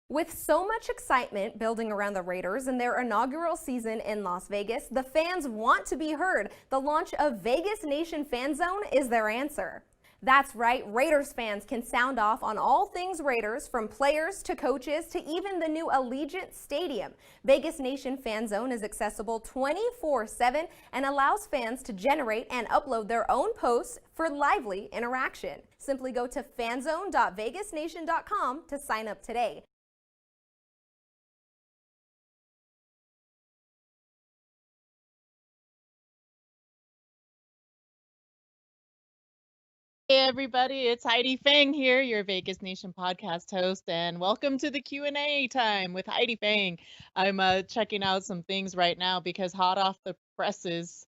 With so much excitement building around the Raiders and their inaugural season in Las Vegas, the fans want to be heard. The launch of Vegas Nation Fan Zone is their answer. That's right, Raiders fans can sound off on all things Raiders, from players to coaches to even the new Allegiant Stadium. Vegas Nation Fan Zone is accessible 24/7 and allows fans to generate and upload their own posts for lively interaction. Simply go to fanzone.vegasnation.com to sign up today. Hey everybody, it's Heidi Fang here, your Vegas Nation podcast host, and welcome to the Q&A time with Heidi Fang. I'm checking out some things right now because hot off the presses,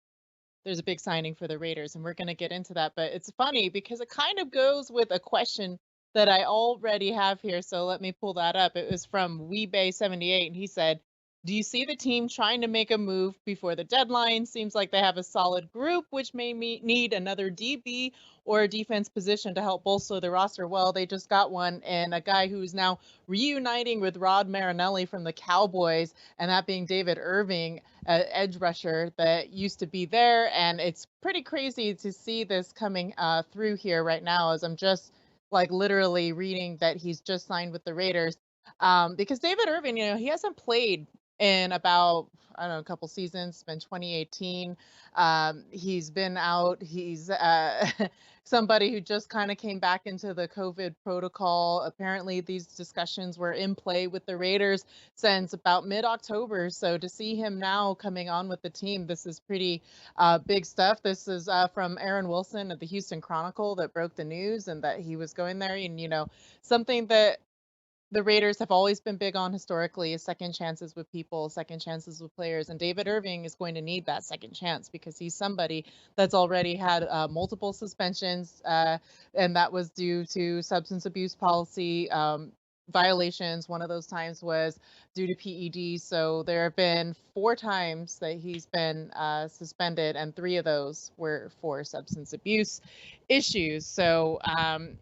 there's a big signing for the Raiders, and we're going to get into that. But it's funny because it kind of goes with a question that I already have here, so let me pull that up. It was from Weebay78, and he said, do you see the team trying to make a move before the deadline? Seems like they have a solid group, which may need another DB or a defense position to help bolster the roster. Well, they just got one, and a guy who's now reuniting with Rod Marinelli from the Cowboys, and that being David Irving, edge rusher that used to be there. And it's pretty crazy to see this coming through here right now, as I'm just like literally reading that he's just signed with the Raiders. Because David Irving, he hasn't played in about, I don't know, a couple seasons. It's been 2018. He's been out. He's somebody who just kind of came back into the COVID protocol. Apparently, these discussions were in play with the Raiders since about mid-October. So to see him now coming on with the team, this is pretty big stuff. This is from Aaron Wilson of the Houston Chronicle that broke the news and that he was going there. And, something that the Raiders have always been big on historically is second chances with people, second chances with players. And David Irving is going to need that second chance because he's somebody that's already had multiple suspensions, and that was due to substance abuse policy violations. One of those times was due to PED. So there have been 4 times that he's been suspended, and 3 of those were for substance abuse issues. So,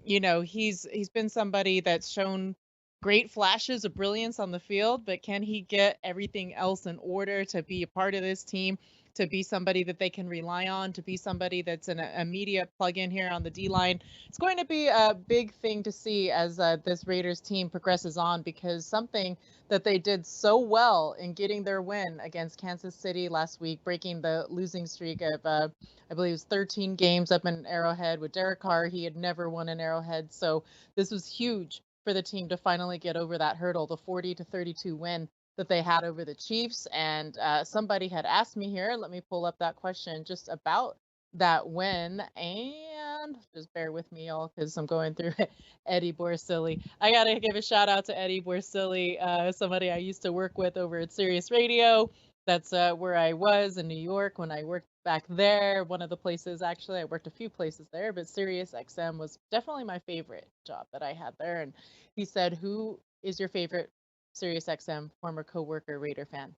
he's been somebody that's shown great flashes of brilliance on the field, but can he get everything else in order to be a part of this team, to be somebody that they can rely on, to be somebody that's an immediate plug-in here on the D-line? It's going to be a big thing to see as this Raiders team progresses on, because something that they did so well in getting their win against Kansas City last week, breaking the losing streak of, I believe it was 13 games up in Arrowhead with Derek Carr. He had never won in Arrowhead, so this was huge for the team to finally get over that hurdle, the 40-32 win that they had over the Chiefs. And somebody had asked me here, let me pull up that question just about that win, and just bear with me, y'all, because I'm going through it. Eddie Borsili. I got to give a shout out to Eddie Borsili, somebody I used to work with over at Sirius Radio. That's where I was in New York when I worked back there. One of the places, actually, I worked a few places there, but Sirius XM was definitely my favorite job that I had there. And he said, who is your favorite Sirius XM former coworker Raider fan?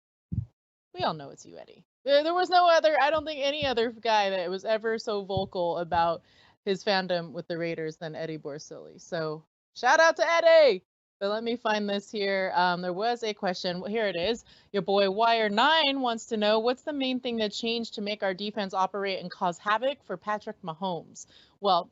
We all know it's you, Eddie. There was no other, I don't think any other guy that was ever so vocal about his fandom with the Raiders than Eddie Borsili. So shout out to Eddie. But let me find this here. There was a question. Well, here it is. Your boy Wire9 wants to know, what's the main thing that changed to make our defense operate and cause havoc for Patrick Mahomes? Well,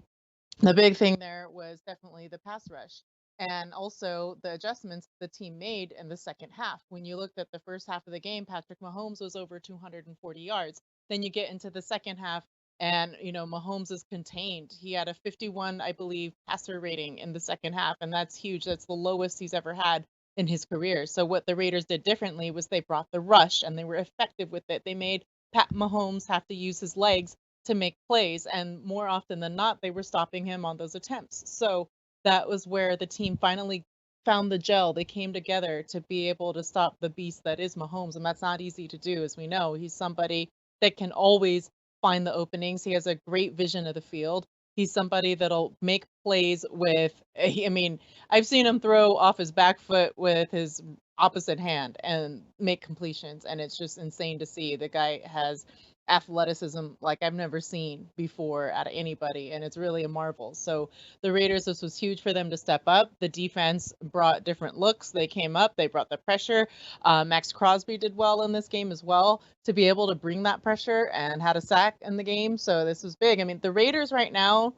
the big thing there was definitely the pass rush, and also the adjustments the team made in the second half. When you looked at the first half of the game, Patrick Mahomes was over 240 yards. Then you get into the second half, and Mahomes is contained. He had a 51, I believe, passer rating in the second half, and that's huge. That's the lowest he's ever had in his career. So what the Raiders did differently was they brought the rush, and they were effective with it. They made Pat Mahomes have to use his legs to make plays, and more often than not, they were stopping him on those attempts. So that was where the team finally found the gel. They came together to be able to stop the beast that is Mahomes, and that's not easy to do. As we know, he's somebody that can always find the openings. He has a great vision of the field. He's somebody that'll make plays with, I mean, I've seen him throw off his back foot with his opposite hand and make completions, and it's just insane to see. The guy has athleticism like I've never seen before out of anybody, and it's really a marvel. So the Raiders, this was huge for them to step up. The defense brought different looks. They came up, they brought the pressure. Max Crosby did well in this game as well to be able to bring that pressure and had a sack in the game. So this was big. I mean, the Raiders right now,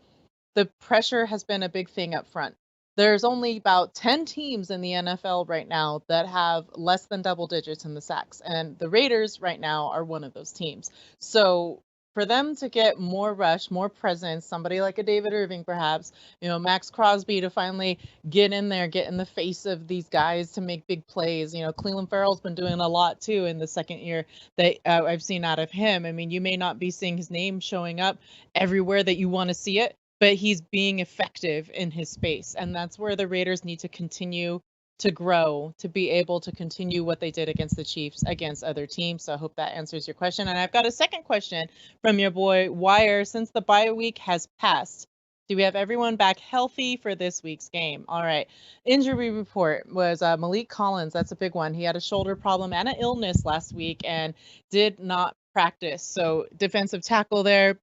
the pressure has been a big thing up front. There's only about 10 teams in the NFL right now that have less than double digits in the sacks, and the Raiders right now are one of those teams. So for them to get more rush, more presence, somebody like a David Irving perhaps, Max Crosby to finally get in there, get in the face of these guys to make big plays. Cleveland Farrell's been doing a lot too in the second year that I've seen out of him. I mean, you may not be seeing his name showing up everywhere that you want to see it, but he's being effective in his space. And that's where the Raiders need to continue to grow, to be able to continue what they did against the Chiefs, against other teams. So I hope that answers your question. And I've got a second question from your boy Wire. Since the bye week has passed, do we have everyone back healthy for this week's game? All right. Injury report was Malik Collins. That's a big one. He had a shoulder problem and an illness last week and did not practice. So defensive tackle there,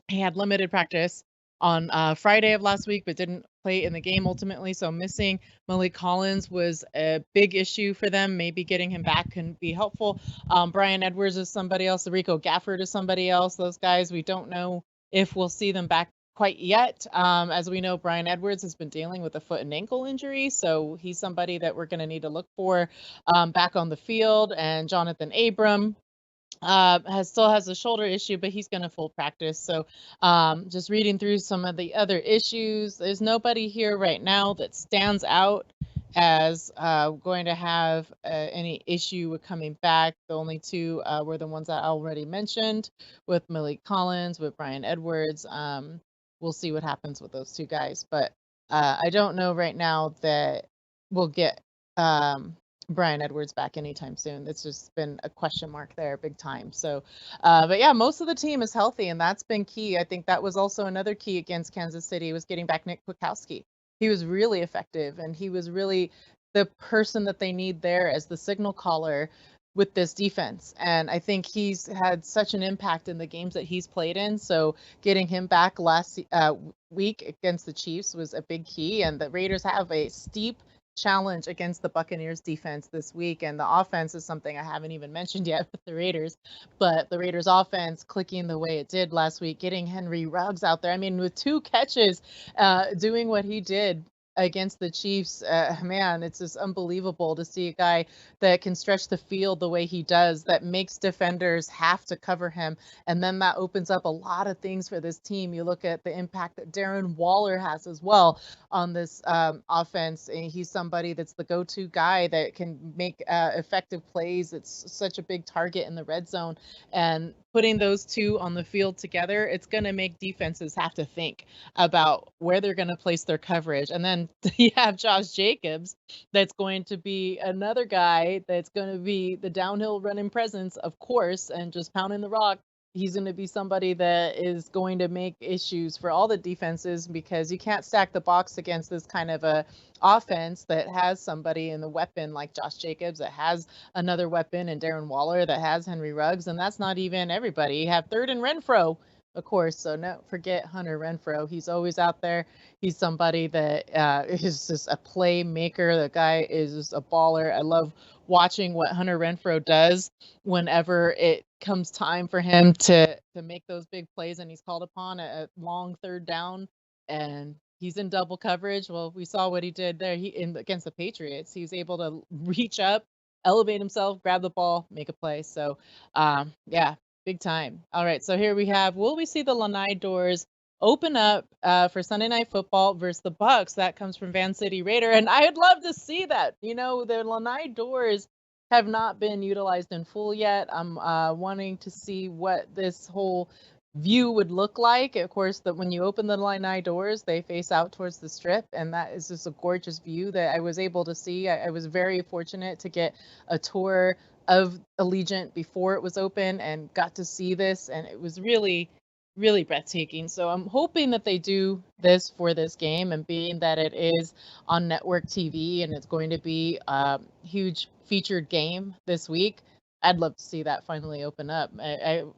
he had limited practice on Friday of last week, but didn't play in the game ultimately. So missing Malik Collins was a big issue for them. Maybe getting him back can be helpful. Brian Edwards is somebody else. Rico Gafford is somebody else. Those guys, we don't know if we'll see them back quite yet. As we know, Brian Edwards has been dealing with a foot and ankle injury, so he's somebody that we're going to need to look for back on the field. And Jonathan Abram still has a shoulder issue, but he's going to full practice. So just reading through some of the other issues, there's nobody here right now that stands out as going to have any issue with coming back. The only two were the ones I already mentioned with Malik Collins, with Brian Edwards. We'll see what happens with those two guys, but I don't know right now that we'll get Brian Edwards back anytime soon. It's just been a question mark there big time. So, but yeah, most of the team is healthy, and that's been key. I think that was also another key against Kansas City, was getting back Nick Kwiatkowski. He was really effective, and he was really the person that they need there as the signal caller with this defense. And I think he's had such an impact in the games that he's played in. So getting him back last week against the Chiefs was a big key. And the Raiders have a steep challenge against the Buccaneers defense this week, and the offense is something I haven't even mentioned yet with the Raiders, but the Raiders offense clicking the way it did last week, getting Henry Ruggs out there. I mean, with 2 catches, doing what he did against the Chiefs, man, it's just unbelievable to see a guy that can stretch the field the way he does, that makes defenders have to cover him. And then that opens up a lot of things for this team. You look at the impact that Darren Waller has as well on this offense. And he's somebody that's the go-to guy that can make effective plays. It's such a big target in the red zone. And putting those two on the field together, it's going to make defenses have to think about where they're going to place their coverage. And then you have Josh Jacobs, that's going to be another guy that's going to be the downhill running presence, of course, and just pounding the rock. He's going to be somebody that is going to make issues for all the defenses, because you can't stack the box against this kind of a offense that has somebody in the weapon like Josh Jacobs, that has another weapon in Darren Waller, that has Henry Ruggs, and that's not even everybody. You have third and Renfro, of course, so no, forget Hunter Renfro. He's always out there. He's somebody that is just a playmaker. The guy is just a baller. I love watching what Hunter Renfro does whenever it comes time for him to make those big plays, and he's called upon a long third down and he's in double coverage. Well, we saw what he did there. Against the Patriots, he was able to reach up, elevate himself, grab the ball, make a play. So yeah, big time. All right, so here we have, will we see the Lanai doors open up for Sunday Night Football versus the Bucs? That comes from Van City Raider, and I'd love to see that. The Lanai doors have not been utilized in full yet. I'm wanting to see what this whole view would look like. Of course, that when you open the Lanai doors, they face out towards the strip, and that is just a gorgeous view that I was able to see. I was very fortunate to get a tour of Allegiant before it was open and got to see this, and it was really breathtaking. So I'm hoping that they do this for this game, and being that it is on network TV and it's going to be a huge featured game this week, I'd love to see that finally open up.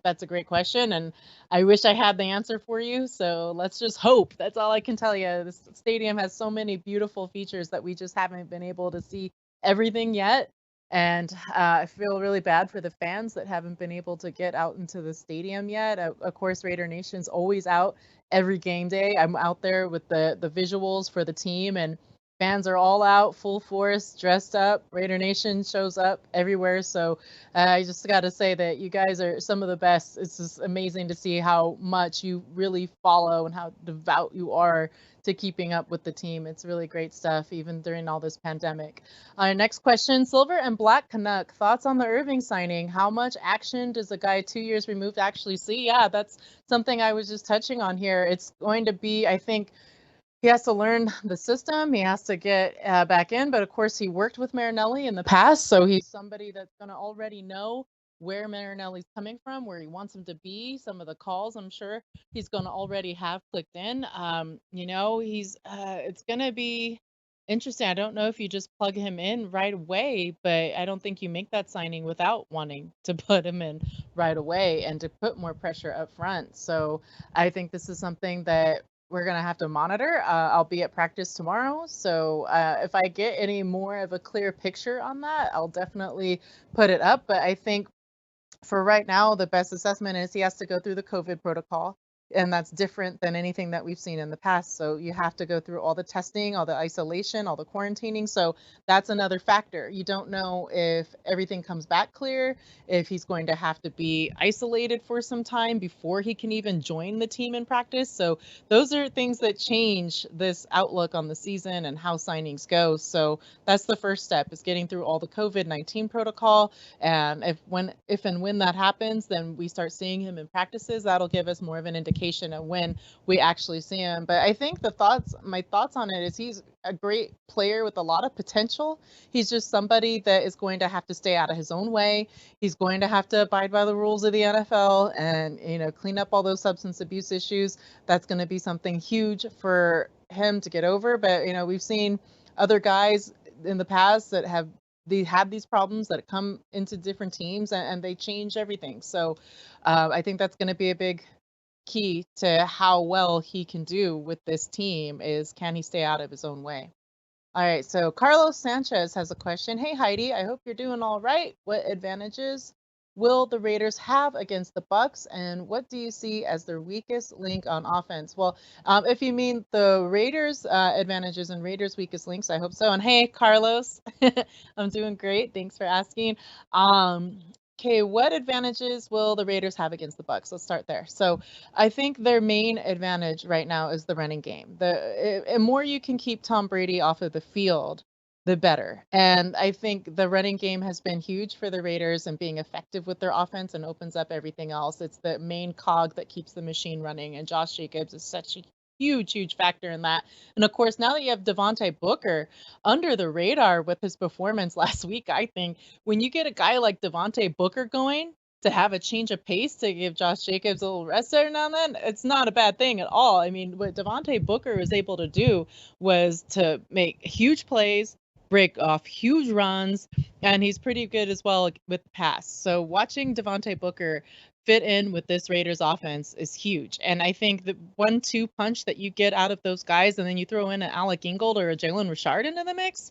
That's a great question, and I wish I had the answer for you. So let's just hope. That's all I can tell you. This stadium has so many beautiful features that we just haven't been able to see everything yet. And I feel really bad for the fans that haven't been able to get out into the stadium yet. Of course, Raider Nation's always out every game day. I'm out there with the visuals for the team, and fans are all out, full force, dressed up. Raider Nation shows up everywhere. So I just got to say that you guys are some of the best. It's just amazing to see how much you really follow and how devout you are to keeping up with the team. It's really great stuff, even during all this pandemic. Next question, Silver and Black Canuck, thoughts on the Irving signing? How much action does a guy 2 years removed actually see? Yeah, that's something I was just touching on here. It's going to be, I think, he has to learn the system. He has to get back in. But of course, he worked with Marinelli in the past. So he's somebody that's going to already know where Marinelli's coming from, where he wants him to be. Some of the calls, I'm sure he's going to already have clicked in. It's going to be interesting. I don't know if you just plug him in right away, but I don't think you make that signing without wanting to put him in right away and to put more pressure up front. So I think this is something that we're going to have to monitor. I'll be at practice tomorrow. So if I get any more of a clear picture on that, I'll definitely put it up. But I think for right now, the best assessment is he has to go through the COVID protocol. And that's different than anything that we've seen in the past. So you have to go through all the testing, all the isolation, all the quarantining. So that's another factor. You don't know if everything comes back clear, if he's going to have to be isolated for some time before he can even join the team in practice. So those are things that change this outlook on the season and how signings go. So that's the first step, is getting through all the COVID-19 protocol. And if and when that happens, then we start seeing him in practices. That'll give us more of an indication of when we actually see him. But I think my thoughts on it is he's a great player with a lot of potential. He's just somebody that is going to have to stay out of his own way. He's going to have to abide by the rules of the NFL and, clean up all those substance abuse issues. That's going to be something huge for him to get over. But, we've seen other guys in the past that have had these problems that come into different teams and they change everything. So I think that's going to be a big key to how well he can do with this team, is can he stay out of his own way? All right, so Carlos Sanchez has a question. Hey, Heidi, I hope you're doing all right. What advantages will the Raiders have against the Bucks, and what do you see as their weakest link on offense? Well, if you mean the Raiders' advantages and Raiders' weakest links, I hope so. And hey, Carlos, I'm doing great. Thanks for asking. Okay, what advantages will the Raiders have against the Bucks? Let's start there. So I think their main advantage right now is the running game. The more you can keep Tom Brady off of the field, the better. And I think the running game has been huge for the Raiders and being effective with their offense and opens up everything else. It's the main cog that keeps the machine running. And Josh Jacobs is such a huge factor in that. And of course, now that you have Devontae Booker under the radar with his performance last week, I think when you get a guy like Devontae Booker going, to have a change of pace, to give Josh Jacobs a little rest every now and then, it's not a bad thing at all. I mean, what Devontae Booker was able to do was to make huge plays, break off huge runs, and he's pretty good as well with the pass. So watching Devontae Booker fit in with this Raiders offense is huge. And I think the 1-2 punch that you get out of those guys, and then you throw in an Alec Ingold or a Jalen Richard into the mix,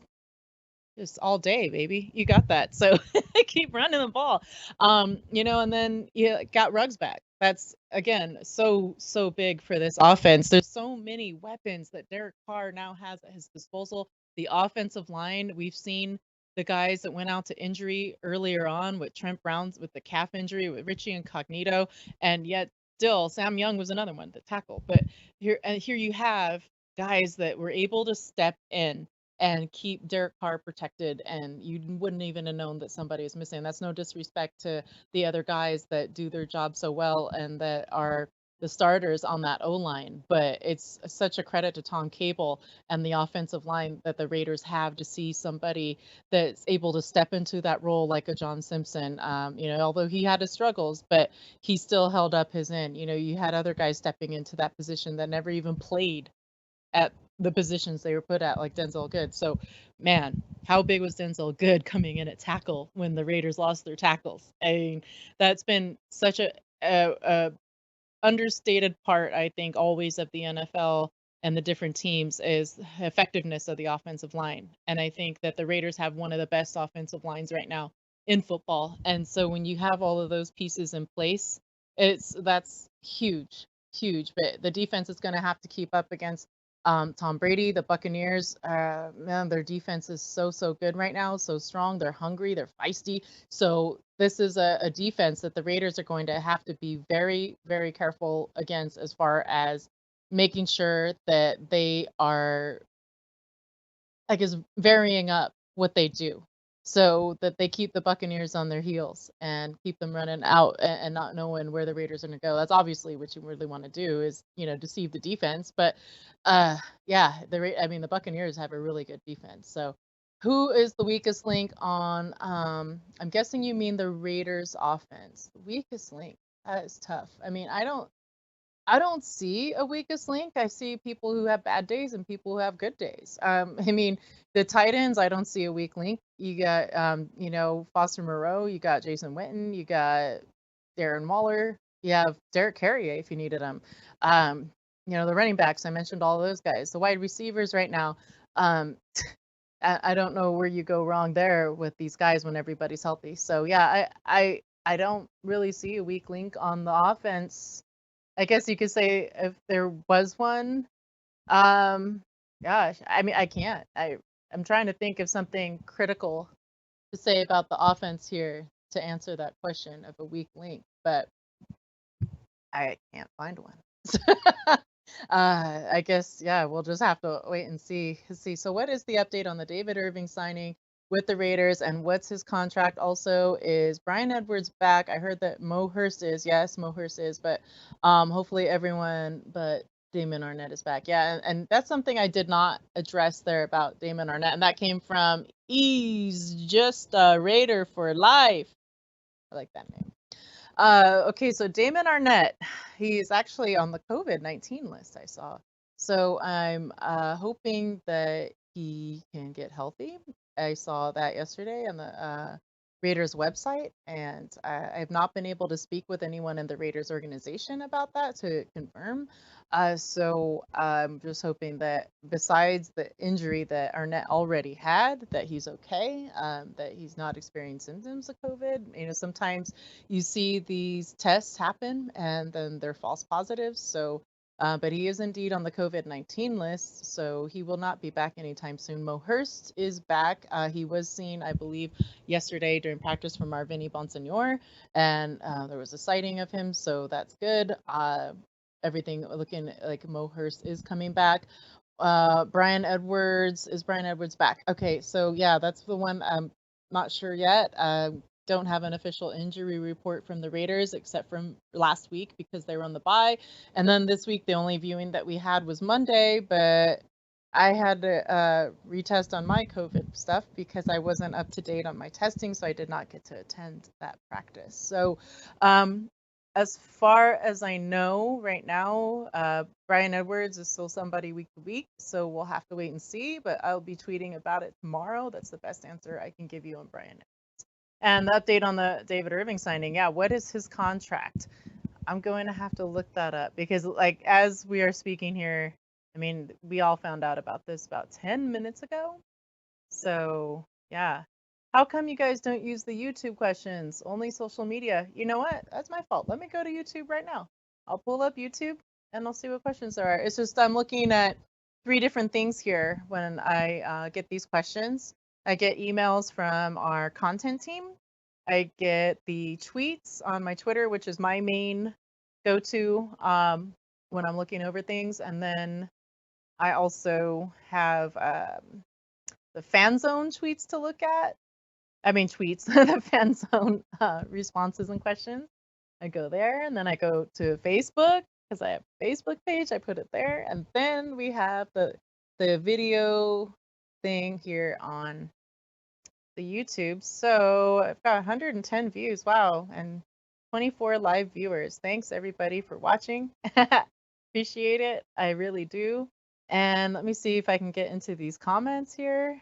just all day, baby. You got that. So keep running the ball. And then you got Ruggs back. That's, again, so big for this offense. There's so many weapons that Derek Carr now has at his disposal. The offensive line, we've seen the guys that went out to injury earlier on with Trent Brown's with the calf injury, with Richie Incognito, and yet still Sam Young was another one to tackle. But here you have guys that were able to step in and keep Derek Carr protected, and you wouldn't even have known that somebody was missing. That's no disrespect to the other guys that do their job so well and that are the starters on that O-line, but it's such a credit to Tom Cable and the offensive line that the Raiders have to see somebody that's able to step into that role like a John Simpson. Although he had his struggles, but he still held up his end. You had other guys stepping into that position that never even played at the positions they were put at, like Denzel Good. So, man, how big was Denzel Good coming in at tackle when the Raiders lost their tackles? I mean, that's been such a understated part, I think, always of the NFL and the different teams is effectiveness of the offensive line. And I think that the Raiders have one of the best offensive lines right now in football. And so when you have all of those pieces in place, that's huge, huge. But the defense is going to have to keep up against Tom Brady, the Buccaneers. Man, their defense is so good right now, so strong. They're hungry, they're feisty. So this is a defense that the Raiders are going to have to be very, very careful against as far as making sure that they are, I guess, varying up what they do so that they keep the Buccaneers on their heels and keep them running out and not knowing where the Raiders are going to go. That's obviously what you really want to do is, deceive the defense. But yeah, I mean, the Buccaneers have a really good defense. So who is the weakest link on, I'm guessing you mean the Raiders offense. The weakest link. That is tough. I mean, I don't see a weakest link. I see people who have bad days and people who have good days. I mean, the tight ends, I don't see a weak link. You got, Foster Moreau, you got Jason Witten, you got Darren Waller, you have Derek Carrier if you needed him. The running backs, I mentioned all those guys. The wide receivers right now, um, I don't know where you go wrong there with these guys when everybody's healthy. So yeah, I don't really see a weak link on the offense. I guess you could say if there was one. Gosh, I mean, I can't. I'm trying to think of something critical to say about the offense here to answer that question of a weak link, but I can't find one. I guess, yeah, we'll just have to wait and see. So what is the update on the David Irving signing with the Raiders and what's his contract? Also, is Brian Edwards back? I heard that Mo Hurst is. Yes, Mo Hurst is, but hopefully everyone but Damon Arnett is back. Yeah, and that's something I did not address there about Damon Arnett, and that came from He's Just a Raider for Life. I like that name. Okay, so Damon Arnett, he's actually on the COVID-19 list I saw. So I'm hoping that he can get healthy. I saw that yesterday on the Raiders website, and I have not been able to speak with anyone in the Raiders organization about that to confirm. So I'm just hoping that besides the injury that Arnett already had, that he's okay, that he's not experiencing symptoms of COVID. Sometimes you see these tests happen and then they're false positives. So, but he is indeed on the COVID-19 list, so he will not be back anytime soon. Mo Hurst is back. He was seen, I believe, yesterday during practice from Marvini Bonsignor, and there was a sighting of him, so that's good. Everything looking like Mo Hurst is coming back. Brian Edwards, is Brian Edwards back? Okay, so yeah, that's the one. I'm not sure yet. Don't have an official injury report from the Raiders except from last week because they were on the bye. And then this week, the only viewing that we had was Monday, but I had to retest on my COVID stuff because I wasn't up to date on my testing, so I did not get to attend that practice. So as far as I know right now, Brian Edwards is still somebody week to week, so we'll have to wait and see, but I'll be tweeting about it tomorrow. That's the best answer I can give you on Brian. And the update on the David Irving signing, yeah, what is his contract? I'm going to have to look that up because, like, as we are speaking here, I mean, we all found out about this about 10 minutes ago. So, yeah. How come you guys don't use the YouTube questions? Only social media. You know what? That's my fault. Let me go to YouTube right now. I'll pull up YouTube and I'll see what questions there are. It's just I'm looking at 3 different things here when I get these questions. I get emails from our content team. I get the tweets on my Twitter, which is my main go-to when I'm looking over things. And then I also have the fan zone tweets to look at. I mean, tweets, the fan zone responses and questions. I go there, and then I go to Facebook because I have a Facebook page. I put it there, and then we have the video thing here on the YouTube. So I've got 110 views. Wow, and 24 live viewers. Thanks everybody for watching. Appreciate it. I really do. And let me see if I can get into these comments here.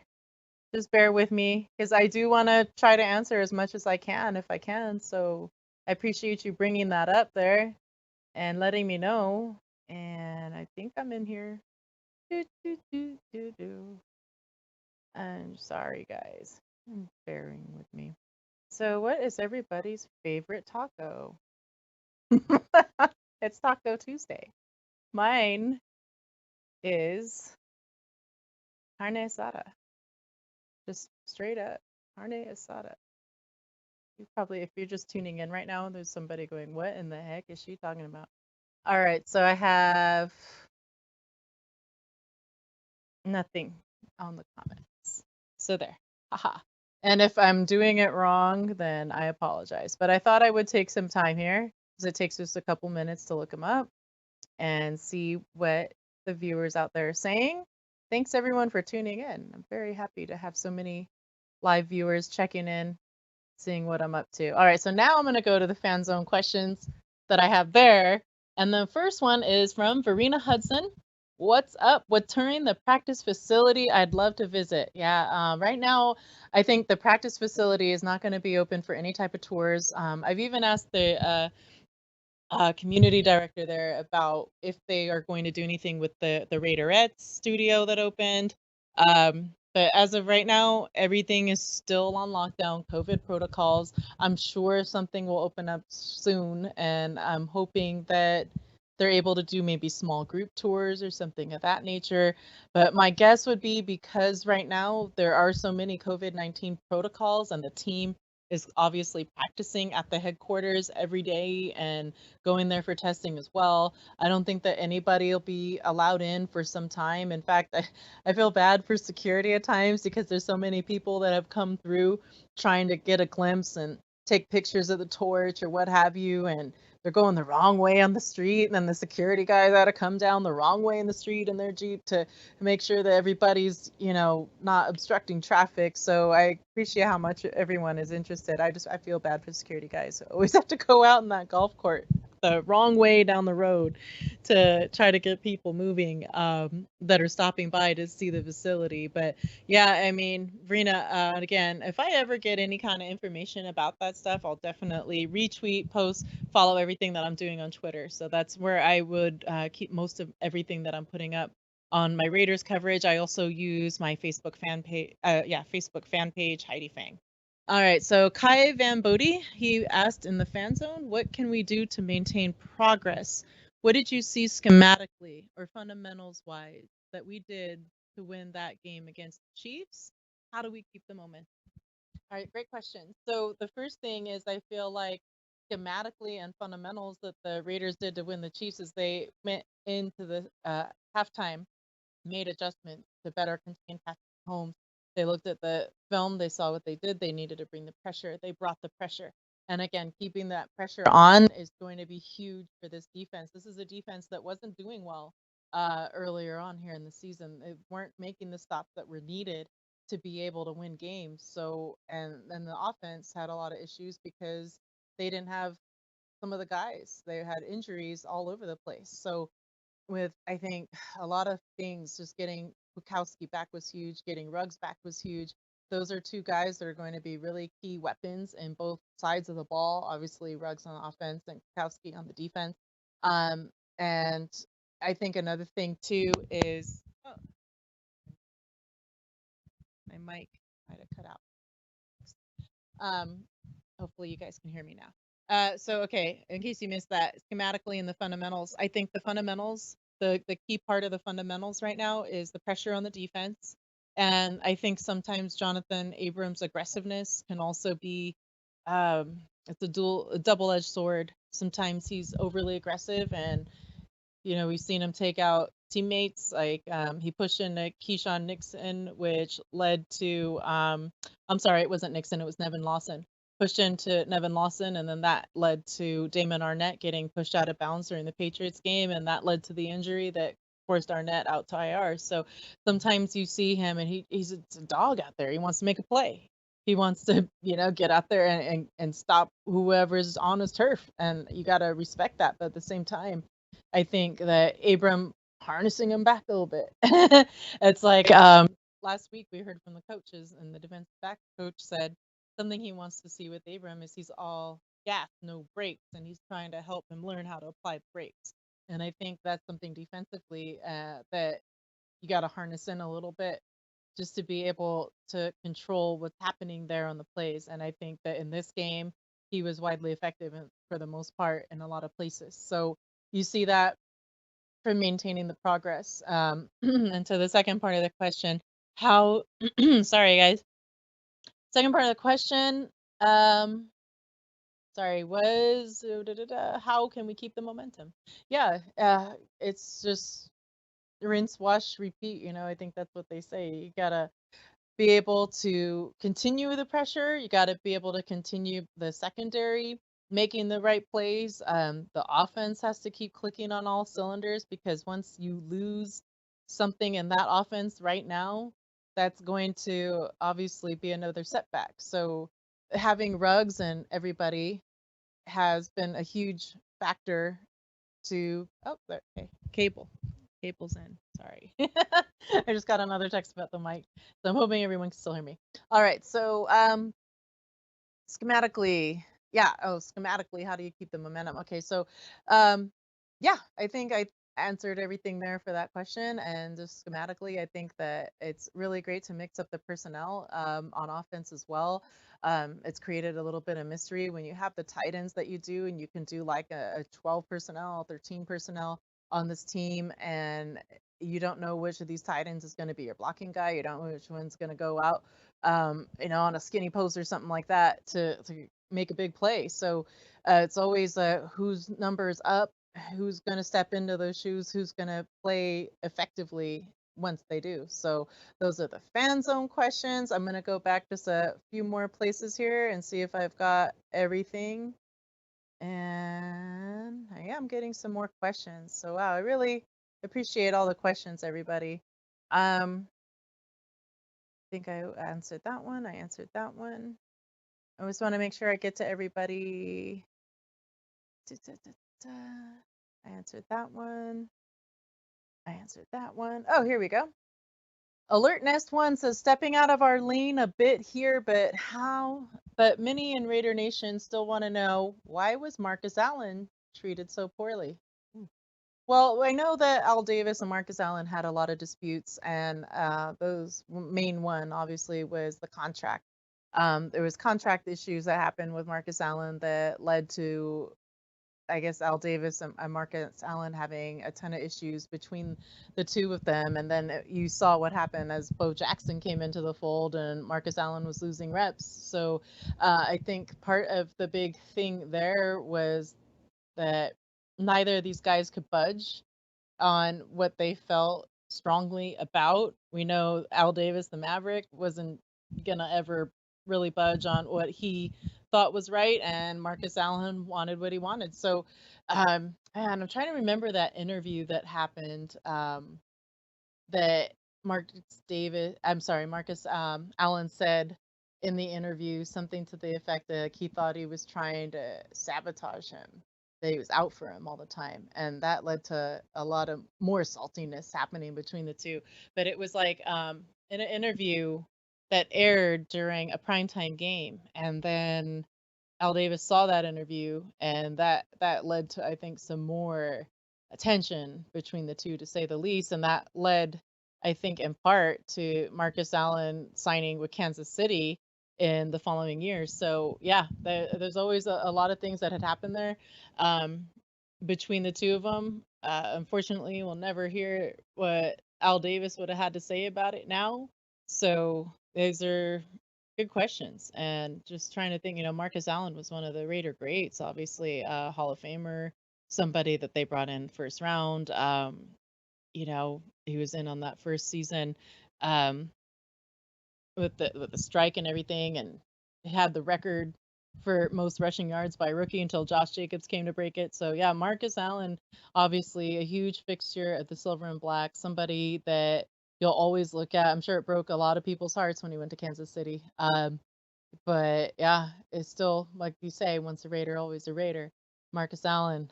Just bear with me because I do want to try to answer as much as I can if I can. So I appreciate you bringing that up there and letting me know. And I think I'm in here. Do, do, do, do, do. I'm sorry, guys. Bearing with me. So, what is everybody's favorite taco? It's Taco Tuesday. Mine is carne asada. Just straight up carne asada. You probably, if you're just tuning in right now, there's somebody going, "What in the heck is she talking about?" All right, so I have nothing on the comments. So there. Haha. And if I'm doing it wrong, then I apologize. But I thought I would take some time here because it takes just a couple minutes to look them up and see what the viewers out there are saying. Thanks everyone for tuning in. I'm very happy to have so many live viewers checking in, seeing what I'm up to. All right, so now I'm going to go to the fan zone questions that I have there. And the first one is from Verena Hudson. What's up with touring the practice facility? I'd love to visit. Yeah, right now, I think the practice facility is not going to be open for any type of tours. I've even asked the community director there about if they are going to do anything with the Raiderettes studio that opened. But as of right now, everything is still on lockdown, COVID protocols. I'm sure something will open up soon, and I'm hoping that they're able to do maybe small group tours or something of that nature. But my guess would be because right now there are so many COVID-19 protocols and the team is obviously practicing at the headquarters every day and going there for testing as well. I don't think that anybody will be allowed in for some time. In fact, I feel bad for security at times because there's so many people that have come through trying to get a glimpse and take pictures of the torch or what have you, and they're going the wrong way on the street, and then the security guys got to come down the wrong way in the street in their Jeep to make sure that everybody's, not obstructing traffic. So I appreciate how much everyone is interested. I feel bad for security guys. I always have to go out in that golf court the wrong way down the road to try to get people moving that are stopping by to see the facility. But yeah, I mean, Rena, again, if I ever get any kind of information about that stuff, I'll definitely retweet, post, follow everything that I'm doing on Twitter. So that's where I would keep most of everything that I'm putting up on my Raiders coverage. I also use my Facebook fan page, Facebook fan page, Heidi Fang. All right, so Kai Van Bodie, he asked in the fan zone, what can we do to maintain progress? What did you see schematically or fundamentals wise that we did to win that game against the Chiefs? How do we keep the momentum? All right, great question. So the first thing is I feel like schematically and fundamentals that the Raiders did to win the Chiefs is they went into the halftime, made adjustments to better contain Patrick Mahomes. They looked at the film, they saw what they did, they needed to bring the pressure, they brought the pressure. And again, keeping that pressure on is going to be huge for this defense. This is a defense that wasn't doing well earlier on here in the season. They weren't making the stops that were needed to be able to win games. So, and the offense had a lot of issues because they didn't have some of the guys. They had injuries all over the place. So, with I think a lot of things, just getting Bukowski back was huge, getting Ruggs back was huge. Those are two guys that are going to be really key weapons in both sides of the ball. Obviously, Ruggs on offense and Bukowski on the defense. And I think another thing too is my mic might have cut out. Hopefully you guys can hear me now. So okay, in case you missed that, schematically in the fundamentals, I think the fundamentals, the key part of the fundamentals right now is the pressure on the defense. And I think sometimes Jonathan Abrams' aggressiveness can also be it's a double-edged sword. Sometimes he's overly aggressive and we've seen him take out teammates. Like he pushed in Keyshawn Nixon, which led to I'm sorry, it wasn't Nixon, it was Nevin Lawson. Pushed into Nevin Lawson, and then that led to Damon Arnett getting pushed out of bounds during the Patriots game, and that led to the injury that forced Arnett out to IR. So sometimes you see him, and he's a dog out there. He wants to make a play. He wants to, get out there and stop whoever's on his turf, and you got to respect that. But at the same time, I think that Abram harnessing him back a little bit. It's like last week we heard from the coaches, and the defensive back coach said something he wants to see with Abram is he's all gas, no brakes, and he's trying to help him learn how to apply brakes. And I think that's something defensively that you got to harness in a little bit just to be able to control what's happening there on the plays. And I think that in this game, he was widely effective for the most part in a lot of places. So you see that from maintaining the progress. And to the second part of the question, how, sorry guys, second part of the question, sorry, was how can we keep the momentum? Yeah, it's just rinse, wash, repeat. I think that's what they say. You gotta be able to continue the pressure. You gotta be able to continue the secondary, making the right plays. The offense has to keep clicking on all cylinders, because once you lose something in that offense right now, that's going to obviously be another setback. So having Ruggs and everybody has been a huge factor to okay, cable's in, sorry. I just got another text about the mic, so I'm hoping everyone can still hear me. All right, so schematically, schematically, how do you keep the momentum? Okay, so yeah, I think I answered everything there for that question. And just schematically, I think that it's really great to mix up the personnel on offense as well. It's created a little bit of mystery when you have the tight ends that you do, and you can do like a 12 personnel, 13 personnel on this team, and you don't know which of these tight ends is going to be your blocking guy. You don't know which one's going to go out, on a skinny post or something like that to make a big play. So it's always whose number's up, who's going to step into those shoes, who's going to play effectively once they do. So those are the fan zone questions. I'm going to go back just a few more places here and see if I've got everything. And I am getting some more questions. So wow, I really appreciate all the questions, everybody. I think I answered that one. I answered that one. I just want to make sure I get to everybody. I answered that one. I answered that one. Oh, here we go. Alert Nest 1 says, stepping out of our lane a bit here, but how? But many in Raider Nation still want to know, why was Marcus Allen treated so poorly? Well, I know that Al Davis and Marcus Allen had a lot of disputes, and those main one obviously was the contract. There was contract issues that happened with Marcus Allen that led to, I guess, Al Davis and Marcus Allen having a ton of issues between the two of them. And then you saw what happened as Bo Jackson came into the fold and Marcus Allen was losing reps. So I think part of the big thing there was that neither of these guys could budge on what they felt strongly about. We know Al Davis, the Maverick, wasn't gonna ever really budge on what he thought was right, and Marcus Allen wanted what he wanted. So, and I'm trying to remember that interview that happened, that Marcus Allen said in the interview something to the effect that he thought he was trying to sabotage him, that he was out for him all the time, and that led to a lot of more saltiness happening between the two. But it was like in an interview that aired during a primetime game, and then Al Davis saw that interview, and that led to, I think, some more attention between the two, to say the least. And that led, I think, in part to Marcus Allen signing with Kansas City in the following years. So yeah, there's always a lot of things that had happened there between the two of them. Unfortunately, we'll never hear what Al Davis would have had to say about it now. So those are good questions. And just trying to think, Marcus Allen was one of the Raider greats, obviously a Hall of Famer, somebody that they brought in first round. He was in on that first season with the strike and everything, and had the record for most rushing yards by rookie until Josh Jacobs came to break it. So yeah, Marcus Allen, obviously a huge fixture at the Silver and Black, somebody that you'll always look at. I'm sure it broke a lot of people's hearts when he went to Kansas City. But yeah, it's still, like you say, once a Raider, always a Raider. Marcus Allen,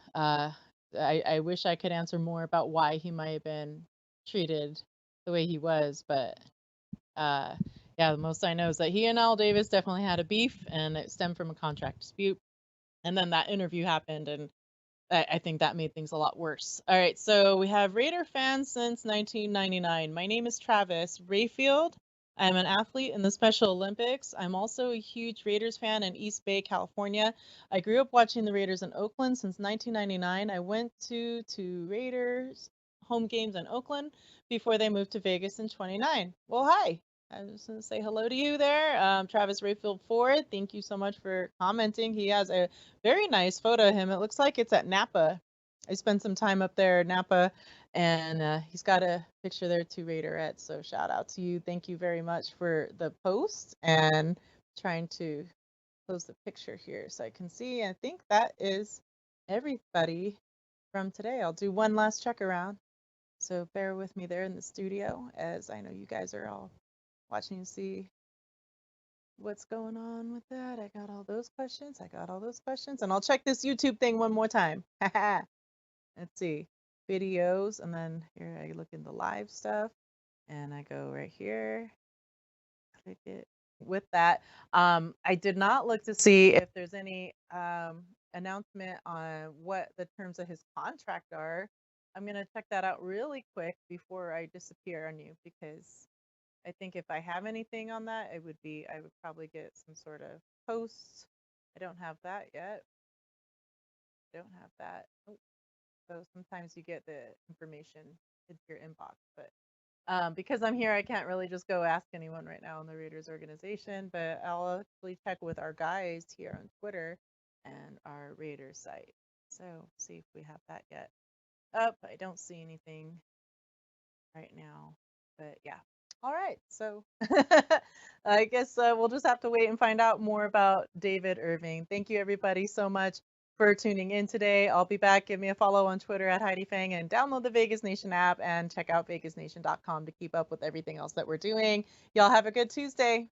I wish I could answer more about why he might have been treated the way he was, but yeah, the most I know is that he and Al Davis definitely had a beef, and it stemmed from a contract dispute. And then that interview happened, and I think that made things a lot worse. All right, so we have Raider fans since 1999. My name is Travis Rayfield. I'm an athlete in the Special Olympics. I'm also a huge Raiders fan in East Bay, California. I grew up watching the Raiders in Oakland since 1999. I went to two Raiders home games in Oakland before they moved to Vegas in 29. Well, hi. I just want to say hello to you there, Travis Rayfield Ford. Thank you so much for commenting. He has a very nice photo of him. It looks like it's at Napa. I spent some time up there at Napa, and he's got a picture there, two Raiderettes. So shout out to you. Thank you very much for the post, and trying to close the picture here so I can see. I think that is everybody from today. I'll do one last check around. So bear with me there in the studio, as I know you guys are all watching to see what's going on with that. I got all those questions. And I'll check this YouTube thing one more time. Let's see. Videos, and then here I look in the live stuff, and I go right here. Click it. With that, I did not look to see if there's any announcement on what the terms of his contract are. I'm going to check that out really quick before I disappear on you, because I think if I have anything on that, I would probably get some sort of post. I don't have that yet. Oh, so sometimes you get the information into your inbox, but because I'm here, I can't really just go ask anyone right now in the Raiders organization, but I'll actually check with our guys here on Twitter and our Raiders site. So see if we have that yet. I don't see anything right now, but yeah. All right, so I guess we'll just have to wait and find out more about David Irving. Thank you, everybody, so much for tuning in today. I'll be back. Give me a follow on Twitter at Heidi Fang, and download the Vegas Nation app and check out vegasnation.com to keep up with everything else that we're doing. Y'all have a good Tuesday.